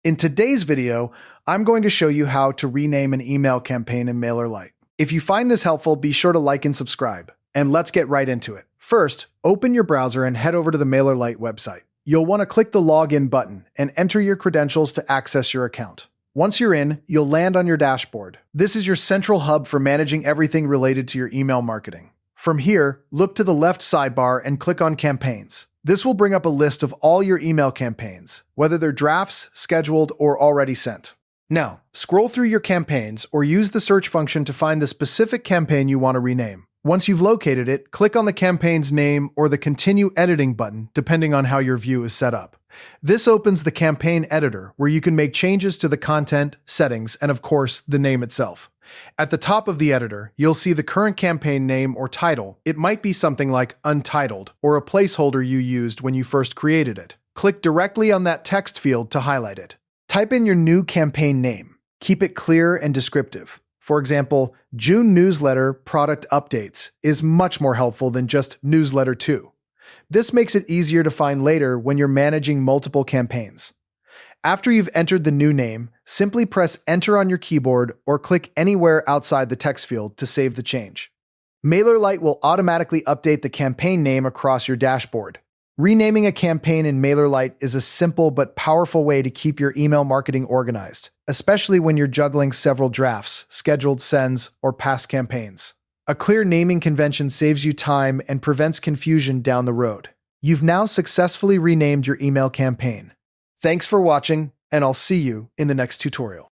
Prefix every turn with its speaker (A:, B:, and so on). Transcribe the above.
A: In today's video, I'm going to show you how to rename an email campaign in MailerLite. If you find this helpful, be sure to like and subscribe. And let's get right into it. First, open your browser and head over to the MailerLite website. You'll want to click the Login button and enter your credentials to access your account. Once you're in, you'll land on your dashboard. This is your central hub for managing everything related to your email marketing. From here, look to the left sidebar and click on Campaigns. This will bring up a list of all your email campaigns, whether they're drafts, scheduled, or already sent. Now, scroll through your campaigns or use the search function to find the specific campaign you want to rename. Once you've located it, click on the campaign's name or the Continue Editing button, depending on how your view is set up. This opens the campaign editor, where you can make changes to the content, settings, and of course, the name itself. At the top of the editor, you'll see the current campaign name or title. It might be something like Untitled or a placeholder you used when you first created it. Click directly on that text field to highlight it. Type in your new campaign name. Keep it clear and descriptive. For example, June Newsletter Product Updates is much more helpful than just Newsletter 2. This makes it easier to find later when you're managing multiple campaigns. After you've entered the new name, simply press Enter on your keyboard or click anywhere outside the text field to save the change. MailerLite will automatically update the campaign name across your dashboard. Renaming a campaign in MailerLite is a simple but powerful way to keep your email marketing organized, especially when you're juggling several drafts, scheduled sends, or past campaigns. A clear naming convention saves you time and prevents confusion down the road. You've now successfully renamed your email campaign. Thanks for watching, and I'll see you in the next tutorial.